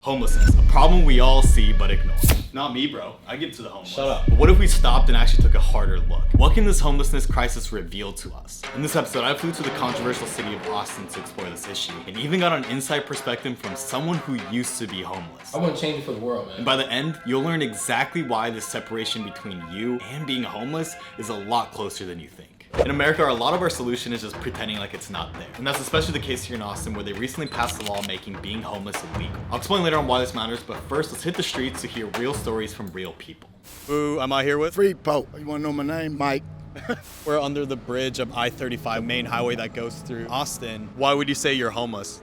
Homelessness, a problem we all see but ignore. Not me, bro. I give to the homeless. Shut up. But what if we stopped and actually took a harder look? What can this homelessness crisis reveal to us? In this episode, I flew to the controversial city of Austin to explore this issue, and even got an inside perspective from someone who used to be homeless. I wouldn't change it for the world, man. And by the end, you'll learn exactly why this separation between you and being homeless is a lot closer than you think. In America, a lot of our solution is just pretending like it's not there. And that's especially the case here in Austin, where they recently passed a law making being homeless illegal. I'll explain later on why this matters, but first, let's hit the streets to hear real stories from real people. Who am I here with? Free Pope. You wanna know my name? Mike. We're under the bridge of I-35, main highway that goes through Austin. Why would you say you're homeless?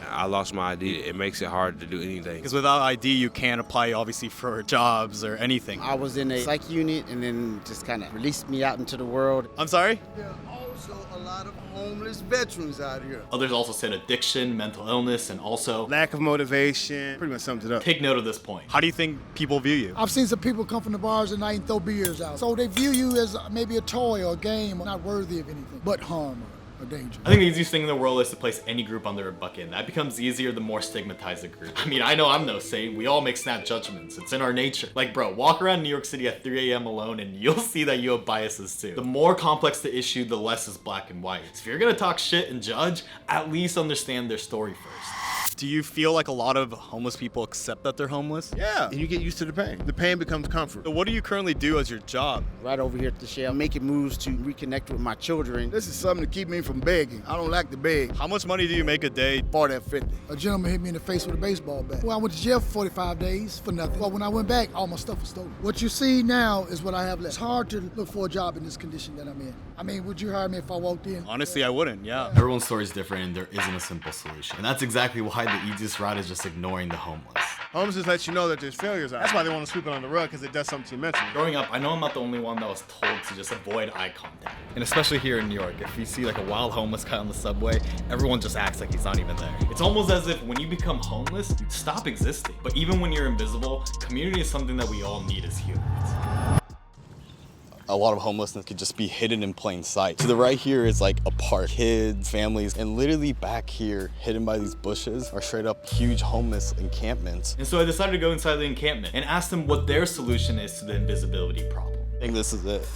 I lost my ID. It makes it hard to do anything. Because without ID, you can't apply, obviously, for jobs or anything. I was in a psych unit and then just kind of released me out into the world. I'm sorry? There are also a lot of homeless veterans out here. Others also said addiction, mental illness, and also lack of motivation. Pretty much sums it up. Take note of this point. How do you think people view you? I've seen some people come from the bars at night and throw beers out. So they view you as maybe a toy or a game, not worthy of anything but harm or danger. I think the easiest thing in the world is to place any group under a bucket. That becomes easier the more stigmatized the group. I mean, I know I'm no saint. We all make snap judgments. It's in our nature. Like, bro, walk around New York City at 3 a.m. alone and you'll see that you have biases too. The more complex the issue, the less is black and white. So if you're gonna talk shit and judge, at least understand their story first. Do you feel like a lot of homeless people accept that they're homeless? Yeah, and you get used to the pain. The pain becomes comfort. So what do you currently do as your job? Right over here at the shell, making moves to reconnect with my children. This is something to keep me from begging. I don't like to beg. How much money do you make a day? 40 or 50. A gentleman hit me in the face with a baseball bat. Well, I went to jail for 45 days for nothing. But when I went back, all my stuff was stolen. What you see now is what I have left. It's hard to look for a job in this condition that I'm in. I mean, would you hire me if I walked in? Honestly, I wouldn't, yeah. Everyone's story is different and there isn't a simple solution. And that's exactly why the easiest route is just ignoring the homeless. Homelessness lets you know that there's failures out. That's why they want to sweep it on the rug, because it does something to you mentally. Growing up, I know I'm not the only one that was told to just avoid eye contact. And especially here in New York, if you see like a wild homeless guy on the subway, everyone just acts like he's not even there. It's almost as if when you become homeless, you stop existing. But even when you're invisible, community is something that we all need as humans. A lot of homelessness could just be hidden in plain sight. To the right here is like a park, kids, families, and literally back here, hidden by these bushes, are straight up huge homeless encampments. And so I decided to go inside the encampment and ask them what their solution is to the invisibility problem. I think this is it.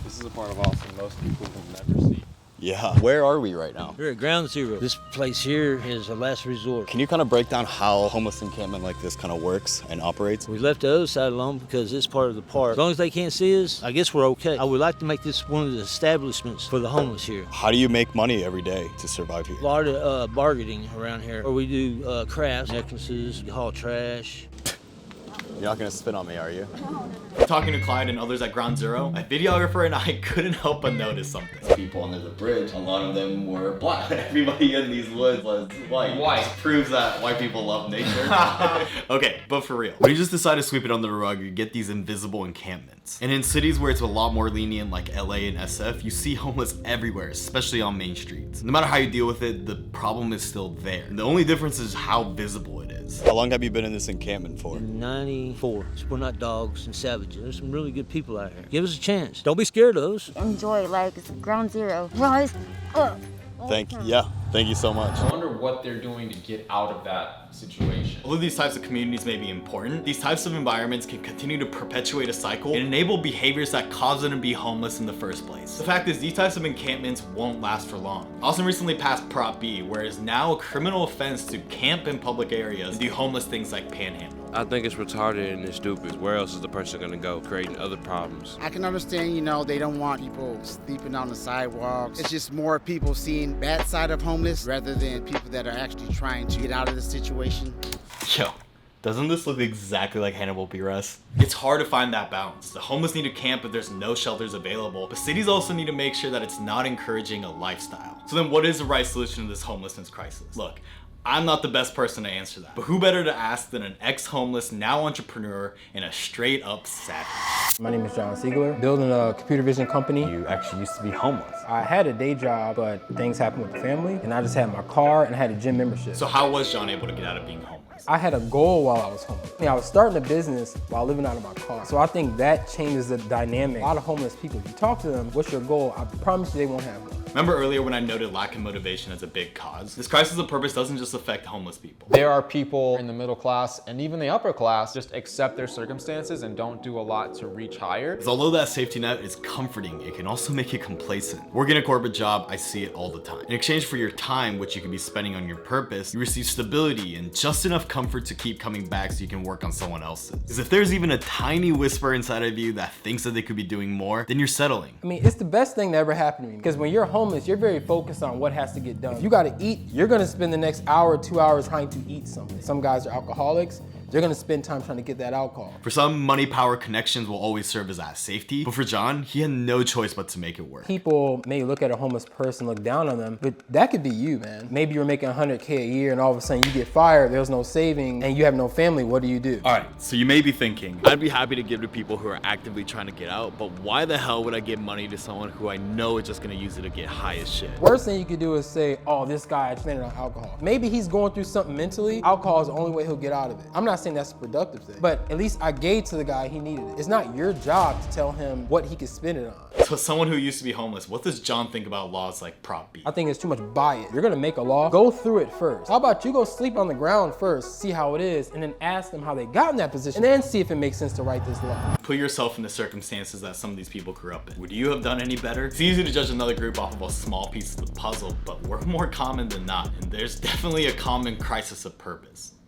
This is a part of Austin most people will never see. Yeah. Where are we right now? We're at Ground Zero. This place here is a last resort. Can you kind of break down how a homeless encampment like this kind of works and operates? We left the other side alone because it's part of the park. As long as they can't see us, I guess we're okay. I would like to make this one of the establishments for the homeless here. How do you make money every day to survive here? A lot of bargaining around here, where we do crafts, necklaces, we haul trash. You're not gonna spit on me, are you? Talking to Clyde and others at Ground Zero, my videographer and I couldn't help but notice something. People under the bridge, a lot of them were black. Everybody in these woods was white. White. This proves that white people love nature. Okay, but for real. When you just decide to sweep it under the rug, you get these invisible encampments. And in cities where it's a lot more lenient, like LA and SF, you see homeless everywhere, especially on main streets. No matter how you deal with it, the problem is still there. And the only difference is how visible it is. How long have you been in this encampment for? 94. So we're not dogs and savages. There's some really good people out here. Give us a chance. Don't be scared of us. Enjoy, like it's Ground Zero. Rise up. Thank you so much. I wonder what they're doing to get out of that situation. Although these types of communities may be important, these types of environments can continue to perpetuate a cycle and enable behaviors that cause them to be homeless in the first place. The fact is, these types of encampments won't last for long. Austin recently passed Prop B, where it's now a criminal offense to camp in public areas and do homeless things like panhandle. I think it's retarded and it's stupid. Where else is the person gonna go? Creating other problems. I can understand, they don't want people sleeping on the sidewalks. It's just more people seeing bad side of homeless rather than people that are actually trying to get out of the situation. Yo, doesn't this look exactly like Hannibal Buress? It's hard to find that balance. The homeless need to camp if there's no shelters available, but cities also need to make sure that it's not encouraging a lifestyle. So then what is the right solution to this homelessness crisis? Look, I'm not the best person to answer that, but who better to ask than an ex-homeless, now entrepreneur, and a straight up savage. My name is John Siegler, building a computer vision company. You actually used to be homeless. I had a day job, but things happened with the family, and I just had my car and I had a gym membership. So how was John able to get out of being homeless? I had a goal while I was homeless. I was starting a business while living out of my car. So I think that changes the dynamic. A lot of homeless people, if you talk to them, what's your goal? I promise you they won't have one. Remember earlier when I noted lack of motivation as a big cause? This crisis of purpose doesn't just affect homeless people. There are people in the middle class and even the upper class just accept their circumstances and don't do a lot to reach higher. Because although that safety net is comforting, it can also make you complacent. Working a corporate job, I see it all the time. In exchange for your time, which you could be spending on your purpose, you receive stability and just enough comfort to keep coming back so you can work on someone else's. Because if there's even a tiny whisper inside of you that thinks that they could be doing more, then you're settling. I mean, it's the best thing that ever happened to me, because when you're homeless, you're very focused on what has to get done. If you gotta eat, you're gonna spend the next hour, 2 hours trying to eat something. Some guys are alcoholics. They're gonna spend time trying to get that alcohol. For some, money, power, connections will always serve as that safety, but for John, he had no choice but to make it work. People may look at a homeless person, look down on them, but that could be you, man. Maybe you're making $100K a year and all of a sudden you get fired, there's no saving, and you have no family, what do you do? All right, so you may be thinking, I'd be happy to give to people who are actively trying to get out, but why the hell would I give money to someone who I know is just gonna use it to get high as shit? Worst thing you could do is say, oh, this guy spent it on alcohol. Maybe he's going through something mentally. Alcohol is the only way he'll get out of it. I'm not saying that's productive thing, but at least I gave to the guy, he needed it. It's not your job to tell him what he could spend it on. So someone who used to be homeless, what does John think about laws like Prop B? I think it's too much bias. You're gonna make a law, go through it first. How about you go sleep on the ground first, see how it is, and then ask them how they got in that position, and then see if it makes sense to write this law. Put yourself in the circumstances that some of these people grew up in. Would you have done any better? It's easy to judge another group off of a small piece of the puzzle, but we're more common than not, and there's definitely a common crisis of purpose.